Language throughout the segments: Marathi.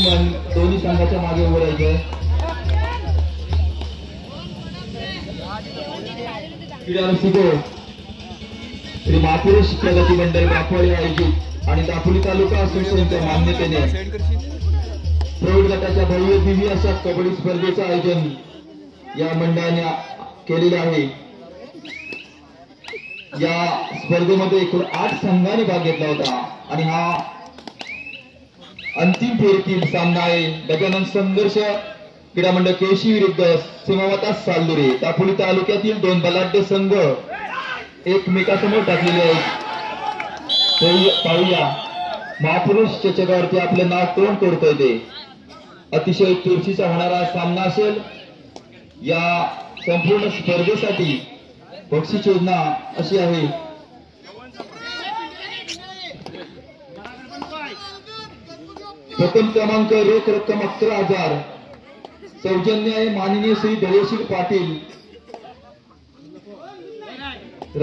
मन दोन्ही संघाच्या मागे उभं राहायचं. क्रीडा रसिको श्री महापुरुष प्रगती मंडळ दापोली आयोजित आणि दापोली तालुका असोसिएशनच्या मान्यतेने प्रौढ गटाच्या भव्य दिव्य अशा कबड्डी स्पर्धेचं आयोजन या मंडळाने केलेले आहे. या स्पर्धेमध्ये एकूण 8 संघांनी भाग घेतला होता आणि हा अंतिम फेरीतील सामना आहे. गजानन संघर्ष क्रीडा मंडळ केशी विरुद्ध सीमावता सालदुरे. दापोली तालुक्यातील 2 बलाढ्य संघ एकमेकासमोर टाकलेले आहेत. पाहूया महापुरुष चषकावरती आपलं नाव कोण करतोय ते. अतिशय चुरशीचा होणारा सामना असेल. या संपूर्ण स्पर्धेसाठी बक्षीस योजना अशी आहे. प्रथम क्रमांक रोख रक्कम 11,000 सौजन्य आहे माननीय श्री धैर्यशील पाटील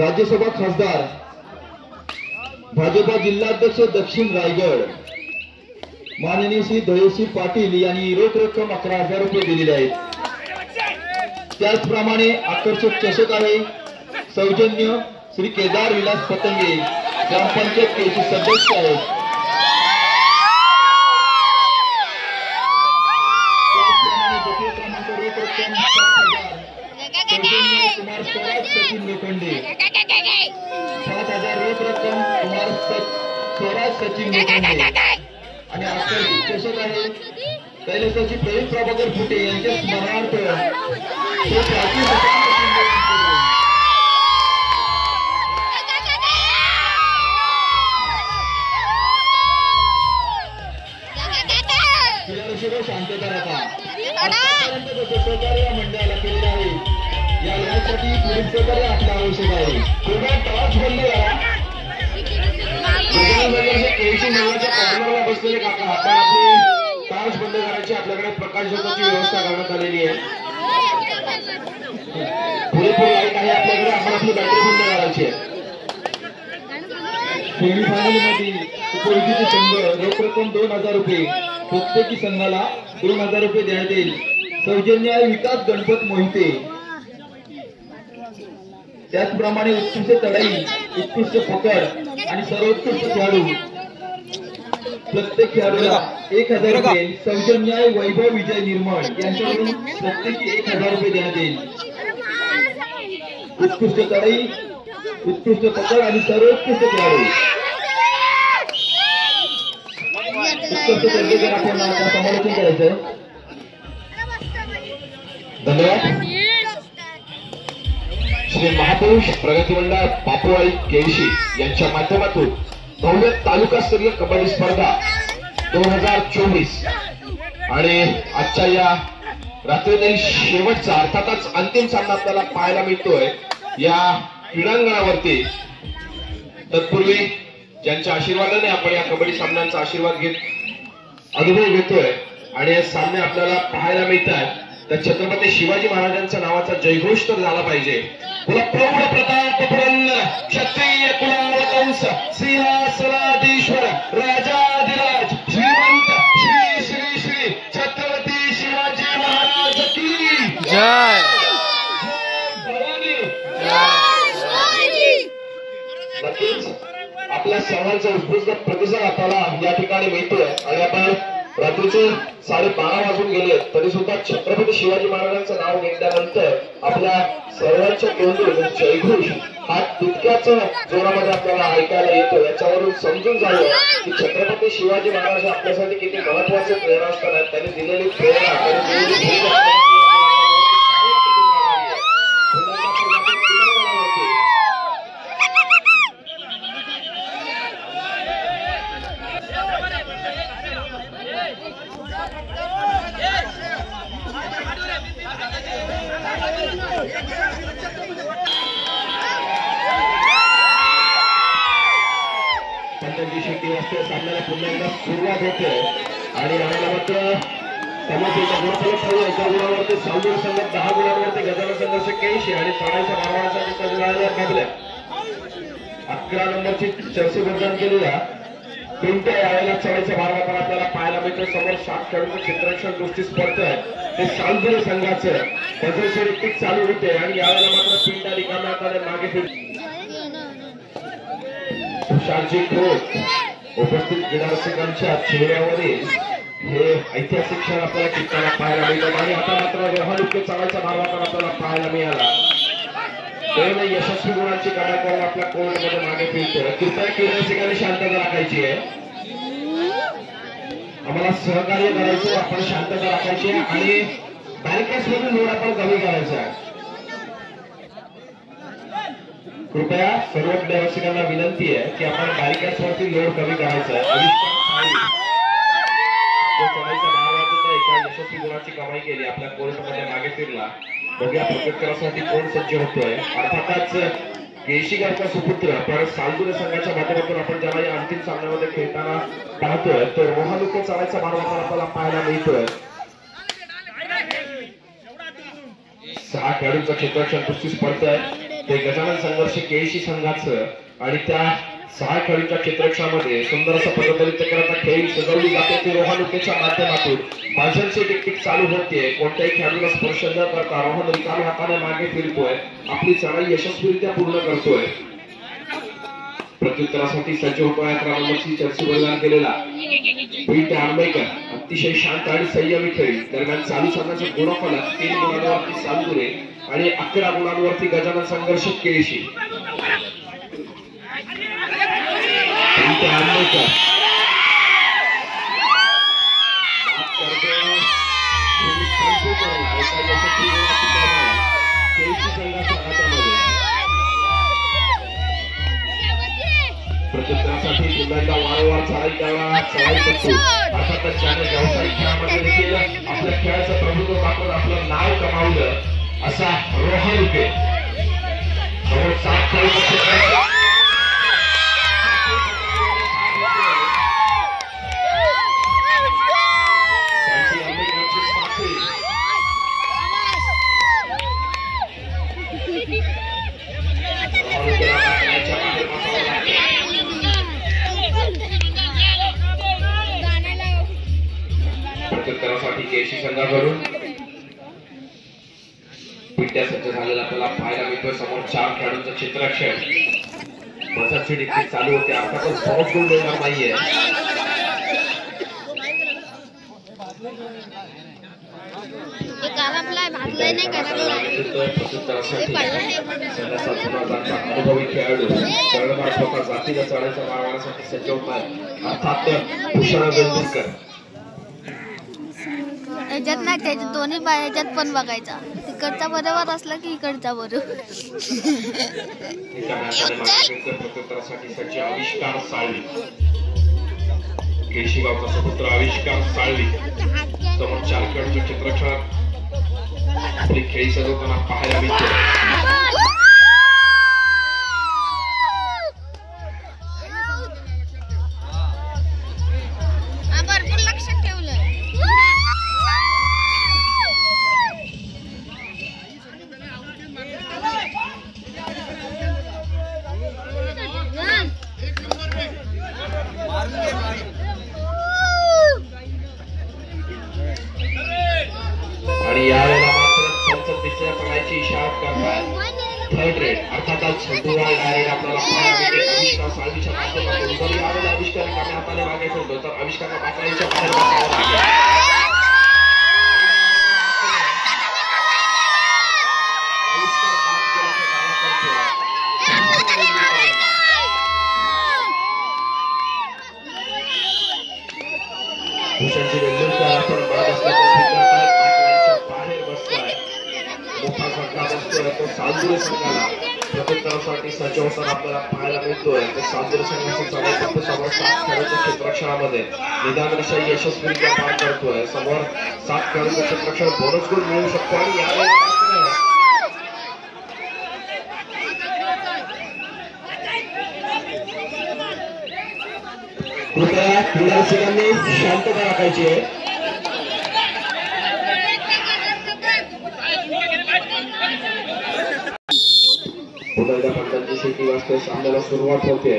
राज्यसभा खासदार भाजपा जिल्हाध्यक्ष दक्षिण रायगड माननीय श्री धैर्यशील पाटील यांनी रोख रक्कम 11,000 रुपये दिलेले आहेत. त्याचप्रमाणे आकर्षक चषक आहे. सौजन्य श्री केदार विलास पतंगे ग्रामपंचायत केशी सदस्य आहेत. कुमार स्वराज सचिन लोखंडे 7,000 रोख रक्कम कुमार स्वराज सचिन लोखंडे आणि आकर्षक चषक आहे. कैलासाची प्रवीण प्रभाकर फुटे यांच्या स्मरणार्थ शांतता राखा. आतापर्यंत जसे सहकार्य या मंडळाला केलेले आहे या लढ्यासाठी पुढील सहकार्य आपलं आवश्यक आहे. कृपया टॉर्च बंद करा. केळशी मंडळाच्या कॉर्नरला बसलेले काका आपण आपली टॉर्च बंद करायची. आपल्याकडे प्रकाश झोताची व्यवस्था करण्यात आलेली आहे. पुरेपूर लाईट आहे आपल्याकडे. आपण आपली बॅटरी बंद करायची आहे. सेमीफायनलमधील उपयोगिता संघ रोख रक्कम 2,000 रुपये प्रत्येकी संघाला 2,000 रुपये देण्यात येईल. सौजन्य विकास गणपत मोहिते. त्याचप्रमाणे उत्कृष्ट चढाई उत्कृष्ट पकड आणि सर्वोत्कृष्ट खेळाडू प्रत्येक खेळाडूला 1,000 रुपये. सौजन्य वैभव विजय निर्मळ यांच्याकडून प्रत्येकी 1,000 रुपये देण्यात येईल. उत्कृष्ट चढाई उत्कृष्ट पकड आणि सर्वोत्कृष्ट खेळाडू उत्कृष्ट दर्जेदार आपण समालोचन करायचंय. धन्यवाद. श्री महापुरुष प्रगती मंडळ बापूवाडी केळशी यांच्या माध्यमातून भव्य तालुकास्तरीय कबड्डी स्पर्धा 2024 आणि आजच्या या रात्रीतील शेवटचा अर्थातच अंतिम सामना आपल्याला पाहायला मिळतोय या क्रीडांगणावरती. तत्पूर्वी ज्यांच्या आशीर्वादाने आपण या कबड्डी सामन्यांचा आशीर्वाद घेत अनुभव घेतोय आणि हे सामने आपल्याला पाहायला मिळतात तर छत्रपती शिवाजी महाराजांच्या नावाचा जयघोष तर झाला पाहिजे. बोला प्रौढ प्रताप प्रबल क्षत्रिय कुलावतंस सिंहासनाधीश्वर राजाधिराज श्रीमंत श्री श्री श्री छत्रपती शिवाजी महाराज की जय. नक्कीच आपल्या सर्वांचा उत्कृष्ट प्रतिसाद आपल्याला या ठिकाणी मिळतोय आणि आपण रात्रीचे 12:30 वाजून गेले तरी सुद्धा छत्रपती शिवाजी महाराजांचं नाव घेतल्यानंतर आपल्या सर्वांच्या तोंडून जयघोष हा तितक्याच जोरामध्ये आपल्याला ऐकायला येतो. याच्यावरून समजून जावं की छत्रपती शिवाजी महाराज आपल्यासाठी किती महत्वाचे प्रेरणास्थान आहेत. त्यांनी दिलेली प्रेरणा त्यांनी दिलेली सामन्याला पुन्हा एकदा सुरुवात होते आणि आम्हाला मात्र समाजाच्या एका गुणावरती सावली संघात 10 गुणांवरती गजानन संघर्ष केळशी आणि ठाण्याच्या मारवाडाचा 11 नंबरची चर्ची प्रदान केलेला पिंटे यावेळेला चढायच्या मार्गावर आपल्याला पाहायला मिळतं. समोर 7 खेळाडूंचं चित्रक्षण नुसतीच पडतंय. ते सालदुरे संघाचं पदरशेरी किक चालू होते आणि यावेळेला मात्र पिंटा रिकाम्या हाताने मागे फिरते. तुषारजी खोत उपस्थित क्रीडा रसिकांच्या चेहऱ्यावरील हे ऐतिहासिक क्षण आपल्याला टिकताना पाहायला मिळतात आणि आता मात्र रोहानुके चालायच्या मार्गावर आपल्याला पाहायला मिळाला. दोन यशस्वी गुणांची कमाई करून आपल्या कोर्टमध्ये मागे फिरतोय. कृपया क्रीडा रसिकांनी शांतता राखायची आहे. आम्हाला सहकार्य करायचं, आपण शांतता राखायची आहे आणि बॅरिकेड्स मधून लोड आपण कमी करायचा आहे. कृपया सर्व क्रीडा रसिकांना विनंती आहे की आपण बॅरिकेड्स वरती लोड कमी करायचा आहे. जो चढाईचा भार वाटत एका यशस्वी गुणाची कमाई केली, आपल्या कोर्टमध्ये मागे फिरला. बघूया प्रत्युत्तरासाठी कोण सज्ज होतोय. अर्थातच केशीगावचा सुपुत्र पण सालदुरे संघाच्या माध्यमातून आपण ज्याला या अंतिम सामन्यामध्ये खेळताना पाहतोय तो रोहानुके चालायचा मार्ग आपल्याला पाहायला मिळतोय. 6 खेळाडूंचं क्षेत्ररक्षण कुस्तीस पडतंय. ते गजानन संघर्ष केळशी संघाचं आणि त्या 6 खेळाडूंच्या क्षेत्ररक्षणामध्ये सुंदर असं पद्धतीने करता खेळी सजवली जाते. ती रोहानुकेच्या माध्यमातून बाजूची टिक चालू होते. कोणत्याही खेळाडूला स्पर्श न करता रोहन रिकाम्या हाताने मागे फिरतोय, आपली चढाई यशस्वीरित्या पूर्ण करतोय. प्रत्युत्तरासाठी सज्ज होतोय क्रमांकाची चर्ची बलिदान केलेला पिंटे आंबेकर. अतिशय शांत आणि संयमी खेळी. दरम्यान चालू सामन्याचे गुणफलक 3 गुणांवरती सालदुरे आणि 11 गुणांवरती गजानन संघर्ष केळशी. पिंटे आंबेकर प्रत्युत्तरासाठी पुन्हा वारंवार चढाई करणारा चढाईपटू अर्थातच ज्याने व्यावसायिक खेळामध्ये देखील आपल्या खेळाचं प्रभुत्व दाखवून आपलं नाव कमावलं असा रोहानुके. 7 खेळाडू प्रत्युत्तरासाठी केळशी संघाकडून पिंट्या सज्ज झालेला आपल्याला पाहायला मिळतोय. समोर 4 खेळाडूंचं चित्ररक्षण मसाची डिक्की चालू होते. अर्थातच बहुत गोल देणार नाहीये. अनुभवी खेळाडू जातीला चढायच्या मार्गासाठी सज्ज होत आहे. अर्थात भूषण वेलणकर याच्यात नाही, त्याच्या दोन्ही याच्यात पण बघायचा. तिकडचा बरोबर असला की इकडचा बरोबर. प्रत्युत्तरासाठी सज्ज आविष्कार साळवी. केशीगावचा सुपुत्र आविष्कार साळवी. समोर 4 खेळाडूंच्या चित्ररक्षणात आपली खेळी सजवताना पाहायला मिळते. आणि यावेळेला मात्र तिसऱ्या पडायची इशारा करतात. थर्ड रेड अर्थातच दुराळ डायरेक्ट आपल्याला आविष्कार साळवीच्या माध्यमातून जर यावेळेला आविष्कार रिकाम्या हाताने मागे फिरतो तर आविष्काराला बाकड्यांच्या बाहेर बसावं लागेल. भूषणजी वेल्लूरकर आपण बाद असल्याचं बाहेर बसताय. मोठा संघा बसतोय तो सालदुरे संघाला प्रत्युत्तरासाठी सज्ज होताना आपल्याला पाहायला मिळतोय. तो सालदुरे संघाचा चढाईपटू समोर 7 खेळाडूंच्या क्षेत्ररक्षणामध्ये निदानशाही यशस्वीरित्या पार करतोय. समोर 7 खेळाडूंचं क्षेत्ररक्षण बोनस गुण मिळू शकतो आणि यावेळेला कृपया क्रीडा रसिकांनी शांतता राखायची आहे. पुन्हा एकदा पंचांची शेती वाजते. सामन्याला सुरुवात होते.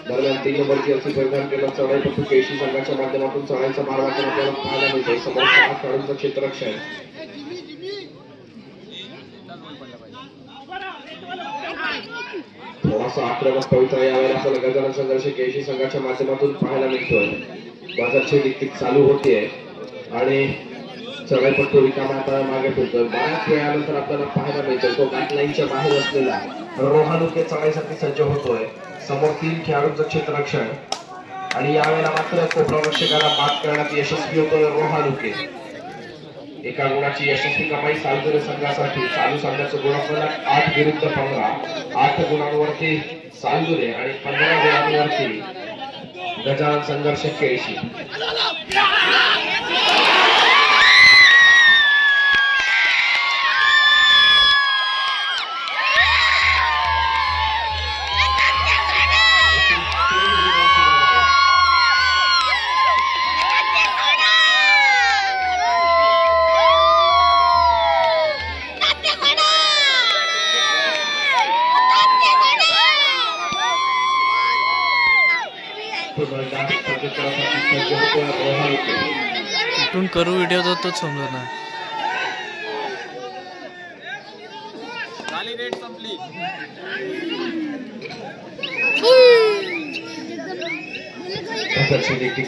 दरम्यान 3 नंबरची अशी परिधान केला चढाईपटू केशी संघाच्या माध्यमातून चढाईचा मार्ग आपल्याला पाहायला मिळतो. समोर 6 खेळाडूंचं क्षेत्ररक्षण थोडासा आक्रमक पवित्रा यावेळेला आपल्याला गजानन संघर्ष केशी संघाच्या माध्यमातून पाहायला मिळतोय. बाजारची टिकटिक चालू होतीये आणि चढाईपटू रिकामा हाताने मागे फिरतोय. बऱ्याच वेळानंतर आपल्याला पाहायला मिळतोय तो बॅकलाईनच्या बाहेर असलेला रोहानुके चढाईसाठी सज्ज होतोय. समोर 3 खेळाडूंचं क्षेत्ररक्षण आणि यावेळेला मात्र कोपरारक्षकाला बाद करण्यात यशस्वी होतोय रोहानुके. एका गुणाची यशस्वी कमाई सालगुरे संघासाठी. चालू सामन्याचं गुणफलक 8 विरुद्ध 15. 8 गुणांवरती सालगुरे आणि 15 गुणांवरती गजानन संघर्ष केळशी. कुठून करू व्हिडिओ तोच समजत नाही.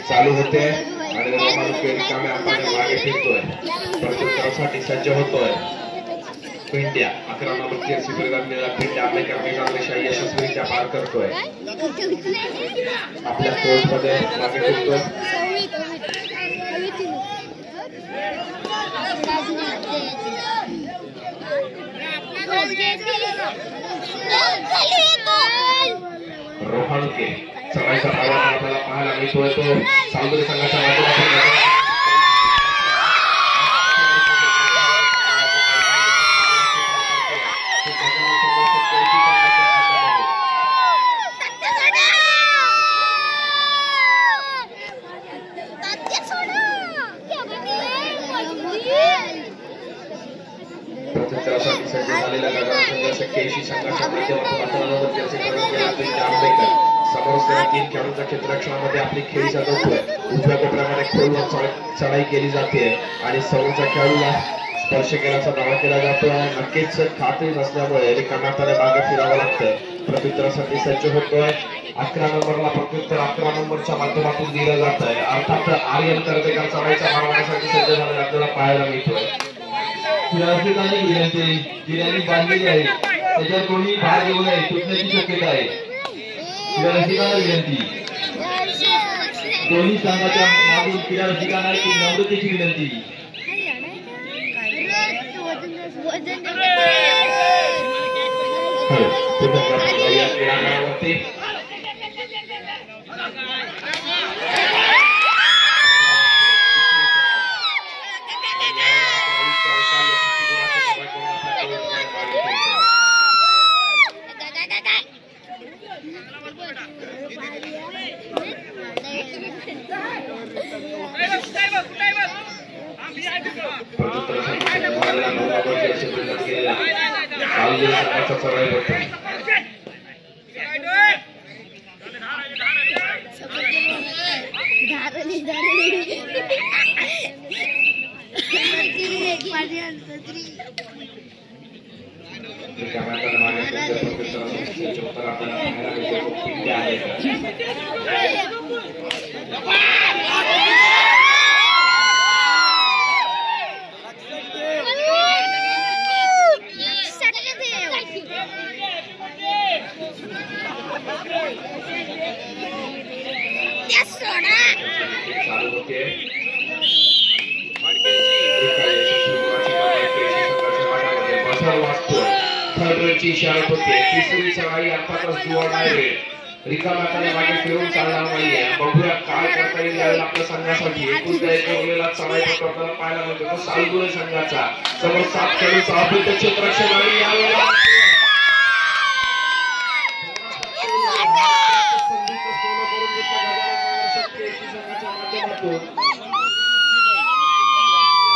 चालू होते आणि रिकाम्या हाताने मागे फिरतोय. प्रत्युत्तरासाठी सज्ज होतोय पिंड्या. 11 नंबरची अशी परिधान केलेला पिंड्या आपल्या मैदानाच्या यशस्वीरित्या पार करतोय. आपल्या कोर्टमध्ये मागे फिरतोय. रोहानुके चढाईचा प्रवास आपल्याला पाहायला मिळतोय तो सालगुरे संघाच्या माध्यमातून. प्रत्युत्तरासाठी सज्ज झालेला गजानन संघर्ष केशी संघाच्या माध्यमातून 11 नंबरची अशी परिधान केलेला पिंड्या आंबेकर. समोर असलेल्या 3 खेळाडूंच्या क्षेत्ररक्षणामध्ये आपली खेळी सजवतोय. उजव्या कोपऱ्यामध्ये खोलवर चढाई केली जाते आणि समोरच्या खेळाडूला स्पर्श केल्याचा दावा केला जातो. नक्कीच खात्री नसल्यामुळे रिकाम्या हाताने मागे फिरावं लागतं. प्रत्युत्तरासाठी सज्ज होतोय. 11 नंबरला प्रत्युत्तर 11 नंबरच्या माध्यमातून दिलं जात आहे. अर्थात आर्यन कर्वेकर चढाईचा मारण्यासाठी सज्ज झालेला आपल्याला पाहायला मिळतोय. सुरक्षिताने गिऱ्यांनी बांधलेली आहे. त्याच्यावर कोणी भाग घेऊ नये तुटण्याची शक्यता आहे. क्रीडारसिकांना विनंती. दोन्ही संघाच्या मागून क्रीडारसिकांना एक नम्रतेची विनंती. इशारा होते. तिसरी चढाई अर्थातच जुळणारे रिकाम्याने मागे फिरून चालणार नाहीये. बघूया काय करता येईल यावेळेला आपल्या संघासाठी. एकूण एक उरलेला चढाई आपल्याला पाहायला मिळतो तो सालगुरे संघाचा. समोर 7 खेळाडूंचं अभूत क्षेत्ररक्षण आणि यावेळेला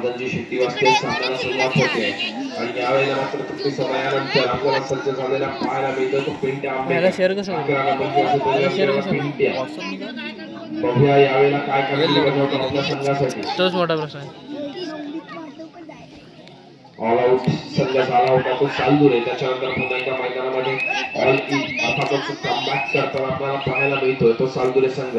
रणजी किती वाजता सामन्याला सुरुवात होते आणि यावेळेला मात्र किती समयानंतर आपल्याला सज्ज झालेला पाहायला मिळतो तो पिंट्या पिंट्या बघूया यावेळेला काय कामगिरी बजावतो आपल्या संघासाठी. तोच मोठा प्रश्न आहे. ऑल आउट संघ झाला होता तो सालदुरे. त्याच्यानंतर पुन्हा एकदा मैदानामध्ये ऑल इन अर्थातच कमबॅक करताना आपल्याला पाहायला मिळतोय तो सालदुरे संघ.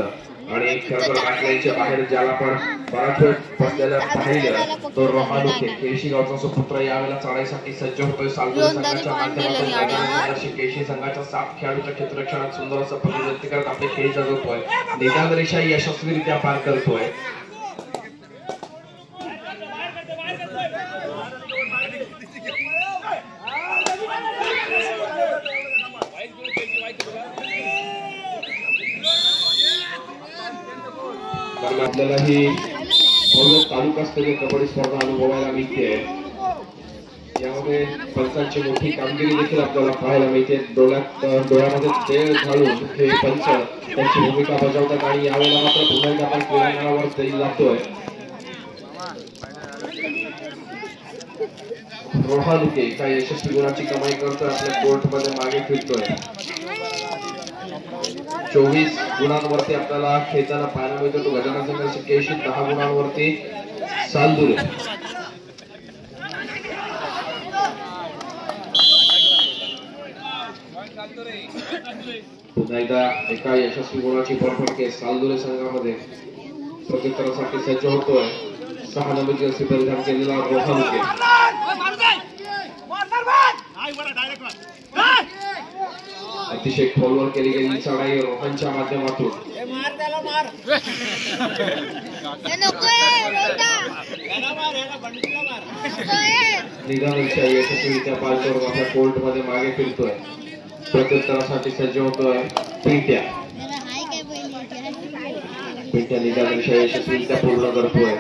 आणि खरं तर मॅचलाईनच्या बाहेर ज्याला पण बराच वेळ बसलेला पाहिलं तो रोहानुके केळशी गावचा सुपुत्र यावेळेला चढाईसाठी सज्ज होतोय. सालदुरे संघाच्या माध्यमातून केळशी संघाच्या 7 खेळाडूच्या क्षेत्ररक्षणात सुंदर असं प्रतिनिधित्व करत आपले खेळ जगवतोय. निदान रेषा यशस्वीरित्या पार करतोय. कारण आपल्याला ही तालुकास्तरीय कबड्डी स्पर्धा अनुभवायला मिळते. यामध्ये पंचांची मोठी कामगिरी देखील आपल्याला पाहायला मिळते. डोळ्यामध्ये तेल घालून हे पंच त्यांची भूमिका बजावतात आणि यावेळेला मात्र पुन्हा एकदा आपण क्रीडांगणावर तरी जातोय. रोहानुके काही यशस्वी गुणाची कमाई करतोय. आपल्या कोर्टमध्ये मागे फिरतोय. 24 गुणांवरती आपल्याला खेळताना पाहायला मिळतो तो गजानन संघर्ष केळशी. 10 गुणांवरती सालदुरे. पुन्हा एकदा एका यशस्वी गुणाची परफॉर्मन्स सालदुरे संघामध्ये प्रत्युत्तरासाठी सज्ज होतोय. 6 नंबरची अशी परिधान केलेला रोहानुके. अतिशय खोलवर केली गेलेली चढाई रोहनच्या माध्यमातून. निदानच्या यशस्वीरित्या पार करून आपल्या कोर्टमध्ये मागे फिरतोय. प्रत्युत्तरासाठी सज्ज होतोय पिंट्या. पिंट्या निदानच्या यशस्वीरित्या पूर्ण करतोय.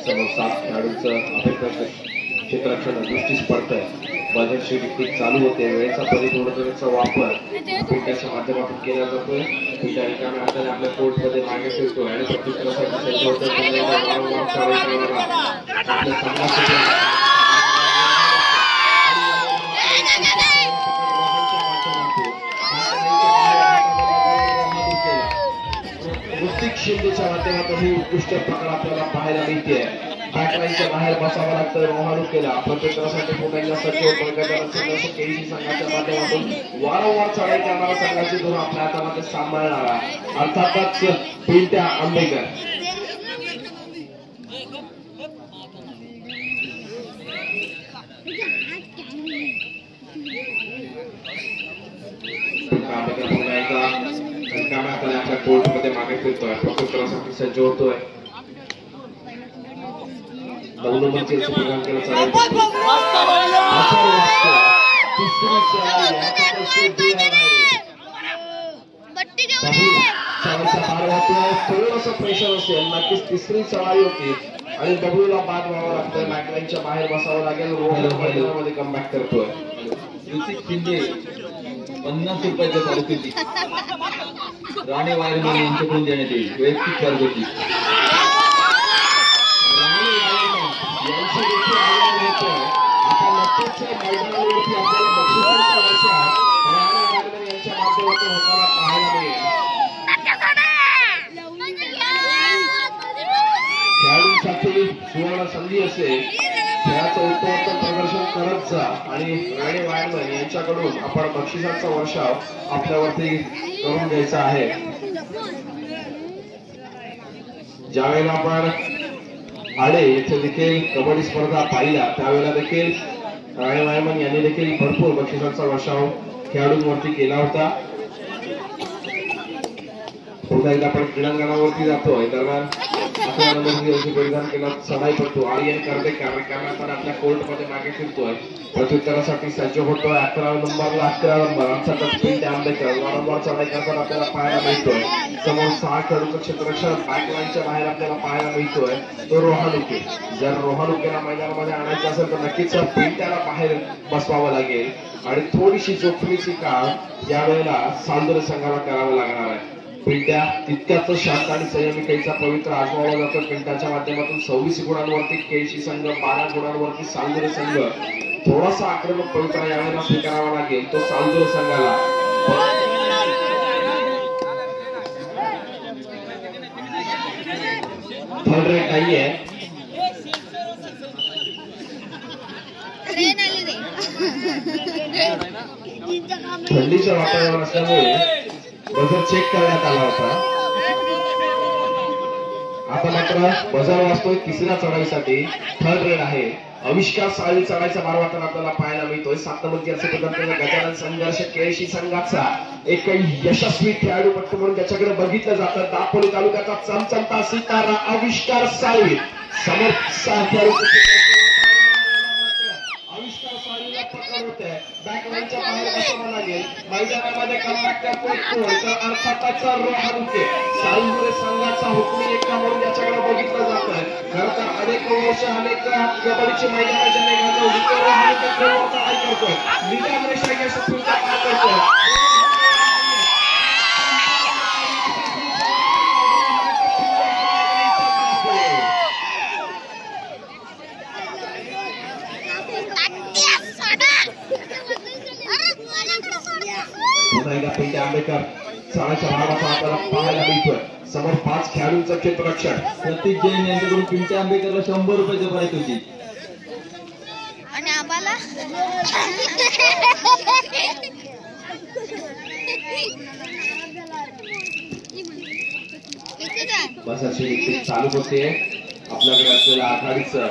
समोर 7 खेळाडूंचं अपेक्षा क्षेत्ररक्षण दृष्टीस पडतंय. बजेटची विक्री चालू होते. वेळेचा परिपूर्णतेचा वापर पिंट्याच्या माध्यमातून केला जातोय. पिंट्या रिकाम्या हाताने आपल्या कोर्टमध्ये मागे फिरतोय आणि प्रत्युत्तरासाठी सज्ज होतोय. आपल्या संघासाठी शिंदेच्या माध्यमातून ही उत्कृष्ट प्रकार आपल्याला पाहायला मिळते. बॅकलाईनच्या बाहेर बसावं लागतं रोहानुकेला. प्रत्येकासाठी पुन्हा एकदा सज्ज होतो केळशी संघाच्या माध्यमातून वारंवार चढाई करणारा संघाची धोरण आपल्या हातामध्ये सांभाळणारा अर्थातच पिंट्या आंबेकर. पुन्हा एकदा आपल्या कोर्टमध्ये मागे फिरतोय. प्रत्युत्तरासाठी सज्ज होतोय. 9 नंबरची परिधान केलं चालेल. थोडंसं प्रेशर असेल. नक्कीच तिसरी चढाई होती आणि डब्ल्यूला बाद व्हावं लागतंय. मॅकलाईनच्या बाहेर बसावं लागेल. रोहन मैदानामध्ये कमबॅक करतोय. शिंदे 50 रुपयाच्या तालुक्याची राणे वायरमन यांच्याकडून देण्यात येईल. वैयक्तिक कारगुती राणे वायरमन यांची देखील आयोजन होतोय. आता नक्कीच मैदानावरती आपल्याला बक्षिसांचा वर्षा राणे वायरमन यांच्या माध्यमातून होताना पाहायला मिळेल. खेळाडूंसाठी सुवर्ण संधी असेल. खेळाचं उत्तमोत्तम प्रदर्शन करत जा आणि राणे वायरमन यांच्याकडून आपण बक्षिसांचा वर्षाव आपल्यावरती करून घ्यायचा आहे. ज्यावेळेला आपण आडे येथे देखील कबड्डी स्पर्धा पाहिल्या त्यावेळेला देखील राणे वायरमन यांनी देखील भरपूर बक्षिसांचा वर्षाव खेळाडूंवरती केला होता. पुन्हा एकदा आपण क्रीडांगणावरती जातोय. दरम्यान परिधान केला चढाई पडतो आर्यन कर्वेकर रिकाम्या आपल्या कोर्टमध्ये मागे फिरतोय प्रत्युत्तरासाठी सज्ज होतोय 11 नंबर आमचा पिंट्या आंबेकर वारंवार चढाई करताना आपल्याला पाहायला मिळतोय समोर 6 खेळाडूंचं क्षेत्ररक्षण बॅकलाईनच्या बाहेर आपल्याला पाहायला मिळतोय तो रोहानुके जर रोहानुकेला मैदानामध्ये आणायचं असेल तर नक्कीच पिंट्याला बाहेर बसवावं लागेल आणि थोडीशी जोखमीची काळ यावेळेला सालदरे संघाला करावं लागणार आहे पिंट्या तितक्याच शांत आणि संयमी कैचा पवित्र आजमावला जातो पिंट्याच्या माध्यमातून 26 गुणांवरती केळशी संघ 12 गुणांवरती सालदरे संघ थोडासा आक्रमक पवित्रा यावेळेला स्वीकारावा लागेल तो सालदरे संघाला थर्ड रेट नाहीये थंडीचं वातावरण असल्यामुळे बजर चेक करण्यात आला होता आता मात्र बजर वाजतोय तिसऱ्या चढाईसाठी थर्ड रेड आहे आविष्कार साळवी चढाईचा मारवाताना आपल्याला पाहायला मिळतोय 7 नंबर जर्सी पदकाला गजानन संघर्ष केळशी संघाचा एक यशस्वी खेळाडूपट्टू म्हणून त्याच्याकडे बघितलं जातं दापोली तालुक्याचा चमचमता सितारा आविष्कार साळवी समोर आविष्कार साळवीला पकड होते बॅकलाईनच्या बाहेर बसवावं लागेल मैदानामध्ये कमबॅक करतोय तर अर्थातच रोहानुके सालदरे संघाचा हुकमी एका म्हणून याच्याकडे बघितलं जातंय खरं तर अनेक वर्ष अनेक कबड्डीची मैदानाच्या गाजवली रोहानुके चढाई करतोय निजाम रेषा यशस्वीरित्या पार करतोय पिंट्या आंबेकर चढाईच्या भागाचा आपल्याला पाहायला मिळतोय समोर 5 खेळाडूंचं क्षेत्ररक्षण प्रतीक जैन यांच्याकडून पिंट्या आंबेकरला 100 रुपयाची प्राईज होती आणि आम्हाला बस अशी चालू होते आपल्याकडे असलेल्या आघाडीचं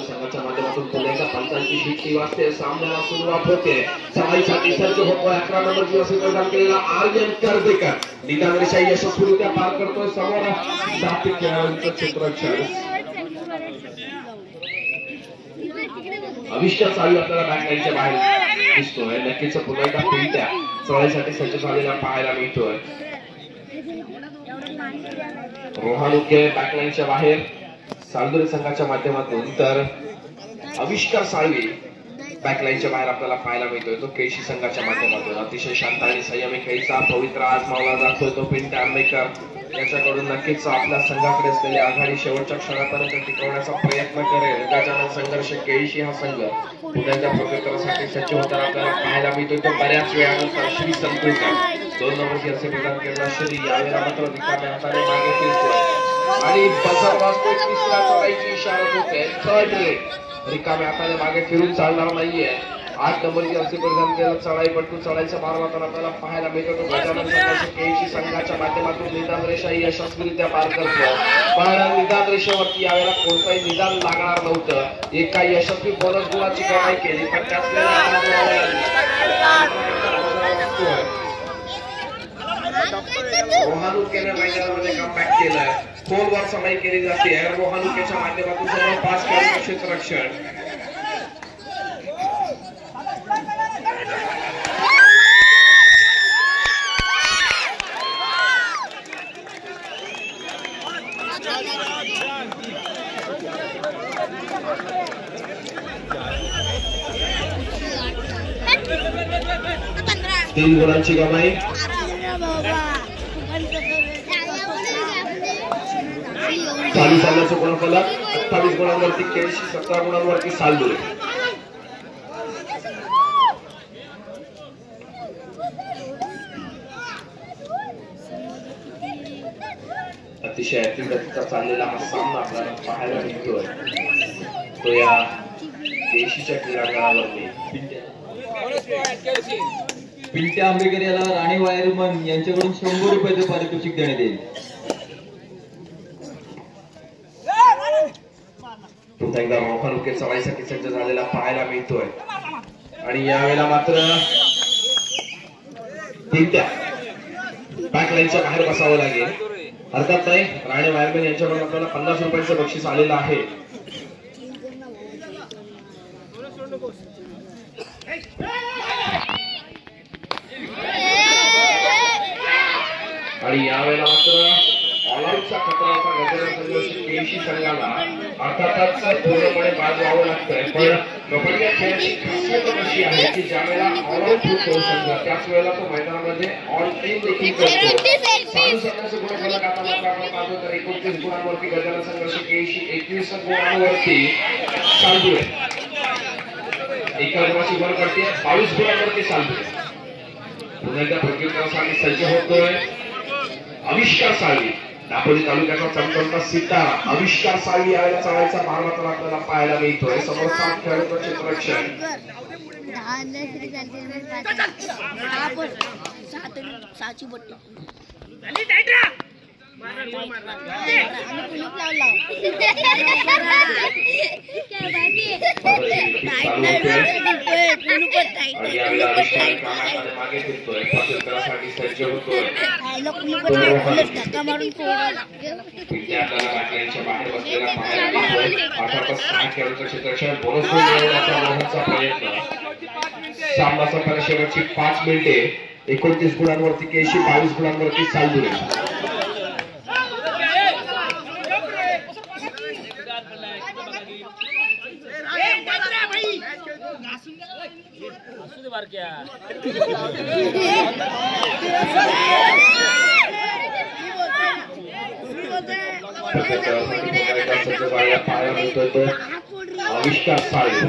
संघाच्या माध्यमातून पुण्याच्या 55 शिट्टी वाजते सामन्याला सुरुवात होते चढाईसाठी सज्ज होतो 11 नंबर दिवशी प्रदान केलेला आर्यन कर्वेकर निदान रेषा यशस्वीरित्या पार करतोय समोर 7 खेळाडूंचं क्षेत्ररक्षण आविष्कार साळवी आपल्याला बॅकलाईनच्या बाहेर दिसतोय नक्कीच पुन्हा एकदा पिंट्या चढाईसाठी सज्ज झालेला पाहायला मिळतोय रोहानुके बॅकलाईनच्या बाहेर सालदरे संघाच्या माध्यमातून तर आविष्कार साळवी बॅकलाईनच्या बाहेर आपल्याला पाहायला मिळतोय तो केळशी संघाच्या माध्यमातून अतिशय शांत आणि संयमी खेळीचा पवित्र आजमावला जातोय तो पिंट्या आंबेकर याच्याकडून नक्कीच आपल्या संघाकडे असलेली आघाडी शेवटच्या क्षणापर्यंत टिकवण्याचा प्रयत्न करेल गजानन संघर्ष केळशी हा संघ पुण्याच्या प्रत्युत्तरासाठी सज्ज होताना आपल्याला पाहायला मिळतोय तो बऱ्याच वेळानंतर श्री संतोषकर 2 नंबर जर्सी प्रदान केलेला श्री यावेळेला मात्र रिकाम्या हाताने मागे फिरतोय आणि बजर वाजतोय तिसऱ्या चढाईची इशारा होते थर्ड रेड रिकाम्या हाताने मागे फिरून चालणार नाहीये 8 नंबर जर्सी परिधान केलेला चढाईपट्टू चढाईचा मारवाताना आपल्याला पाहायला मिळतो तो गजानन संघाच्या केळशी संघाच्या माध्यमातून निदान रेषा यशस्वीरित्या पार करतो पण निदान रेषेवरती यावेळेला कोणताही निदान लागणार नव्हतं एका यशस्वी बोनस गुणाची गणना केली पण रोहानुकेने मैदानामध्ये कमबॅक केलंय खोलवर समाई केली जाते रोहानुकेच्या माध्यमातून समोर 5 खेळाडूंचं क्षेत्ररक्षण तीन गुणांची कमाई चालू सामन्याचं गुणफलक 28 गुणांवरती केळशी 17 गुणांवरती सालदरे अतिशय अतिगतीचा चाललेला हा सामना आपल्याला पाहायला मिळतोय तो या केळशीच्या क्रीडांगणावरती पिंट्या आंबेकर याला राणी वायरमन यांच्याकडून 100 रुपयाचं पारितोषिक देण्यात येईल पुन्हा एकदा रोहानुके चढाईसाठी सज्ज झालेला पाहायला मिळतोय आणि यावेळेला मात्र पिंट्या बॅकलाईनच्या बाहेर बसावं लागेल हरकत नाही. राणे वायरमॅन यांच्याकडून आपल्याला 50 रुपयांचं बक्षीस आलेलं आहे. आणि यावेळेला मात्र ऑलआउटचा खतराचा गजर केशी संघाला अर्थातच पूर्णपणे बाद व्हावं लागतंय. पण कबड्डी या खेळाची खासियत अशी आहे की ज्या वेळेला ऑलआउट होतो संघ त्याच वेळेला तो मैदानामध्ये ऑल टीम देखील करतो. साधू संघाचं गुणफलक आता मात्र आपण पाहतो तर 29 गुणांवरती गजानन संघर्ष केशी 21 गुणांवरती चालू आहे. एका गुणाची वर करते 22 गुणांवरती चालू आहे. पुन्हा एकदा प्रत्युत्तरासाठी सज्ज होतोय आविष्कार साळवी. दापोली तालुक्याचा चमचमता सितारा आविष्कार साळवी यावेळेला चढायचा मार मात्र आपल्याला पाहायला मिळतोय. समोर 7 खेळाडूंचं क्षेत्ररक्षण. मागे फिरतोय प्रत्युत्तरासाठी सज्ज होतोय. बाहेर बसलेला अर्थातच 6 खेळाडूंचं क्षेत्ररक्षण बोनस मिळवण्याचा प्रयत्न. सामना संपण्याच्या शेवटची 5 मिनिटे. 29 गुणांवरती केशी 22 गुणांवरती चालू आहे. पाहायला मिळतोय तो आविष्कार साळवी.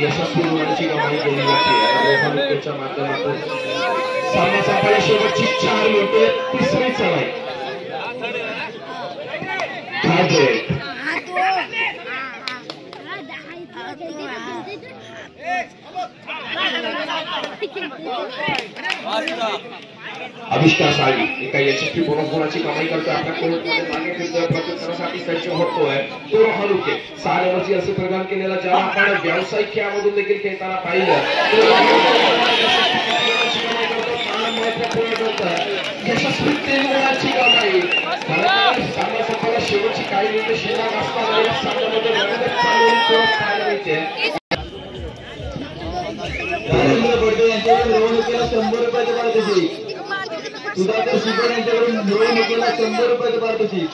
यशस्वी होण्याची कमाई केली जाते. माध्यमातून सामना संपायला शेवटची 4 मिनिटे. तिसरी चढाई. आविष्कार साळवी एका यशस्वी बोनस गुणाची कमाई करतोय. आपल्या कोर्टमध्ये मागे फिरतोय प्रत्युत्तरासाठी सज्ज होतोय. तो हलुके 6 नंबरची असे प्रदान केलेला ज्याला आपण व्यावसायिक खेळामधून देखील खेळताना पाहिलं. यशस्वी 3 गुणाची कमाई. सामना संपायला शेवटची काही मिनिटे शिल्लक असताना या सामन्यामध्ये पाहायला मिळते. निवडणुकीला 100 रुपयाची पारितोषिक. सुधाकर शिकर यांच्याकडून निवडणुकीला 100 रुपयाची पारितोषिक.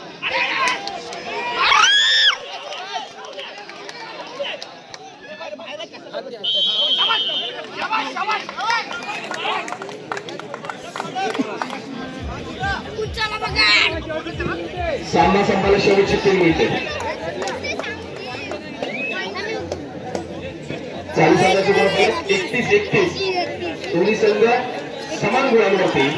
सामना संपायला शेवटची 3 मिनिटे. चालू संघाचे गुणफलक 31-31. दोन्ही संघ समान गुणांवरती.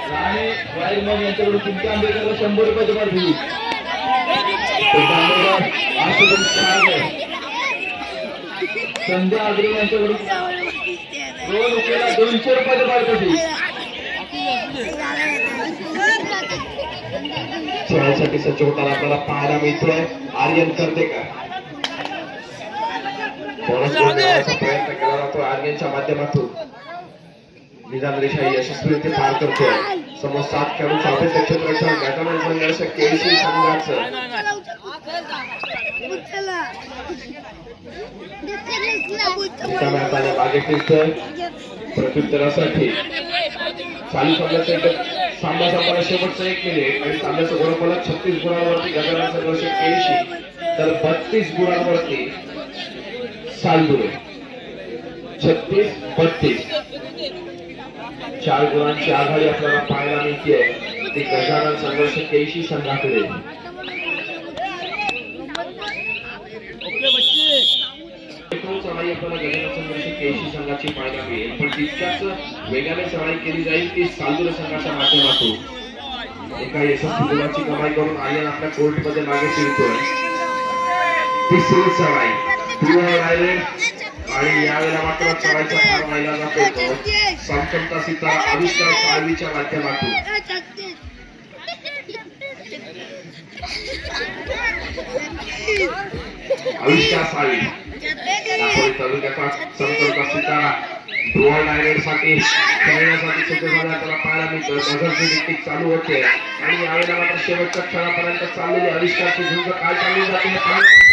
राणे वायरमॅन यांच्याकडून तुमच्या आंबेडकरला 100 रुपयाची पारितोषिक. संध्या अग्रवाल यांच्याकडून 200 रुपयाची पारितोषिक. खेळासाठी सज्ज होताना आपल्याला पाहायला मिळतोय आर्यन करते का प्रयत्न केला जातो आर्यनच्या माध्यमातून निदान रेषा यशस्वीरित्या पार करतोय समोर 7 खेळाडूंचं अभेद्य क्षेत्ररक्षण गटानं संघर्ष केळशी संघाचं मागे फिरतोय प्रत्युत्तरासाठी चालू सामन्याचा शेवटचा 1 मिनिट आणि सामन्याचं गुणफलक 36 गुणांवरती गटानं संघर्ष केळशी तर 32 गुणांवरती सालदुरे 36-32 4 गुणांची आघाडी आपल्याला पाहायला मिळते ती गजानन संघर्ष केळशी संघाकडे चढाई आपल्याला गजानन संघर्ष केळशी संघाची पाहायला मिळेल पण तितक्याच वेगाने चढाई केली जाईल ती सालदुरे संघाच्या माध्यमातून एका यशस्वी गुणाची कमाई करून आर्यन आपल्या कोर्टमध्ये मागे फिरतोय तिसरी चढाई आणि यावेळेला मात्र चढाईचा भार व्हायला जातो समक्षमता सितारा आविष्कार साळवीच्या माध्यमातून आविष्कार साळवी दापोली तालुक्याचा समक्षमता सितारा ध्रुव डायरेक्टसाठी खेळण्यासाठी सज्ज झाला त्याला पाहायला मिळतं नजरची टिक चालू होते आणि यावेळेला मात्र शेवटच्या क्षणापर्यंत चाललेली आविष्कारची झुंज काय चालली जाते हे पाहायला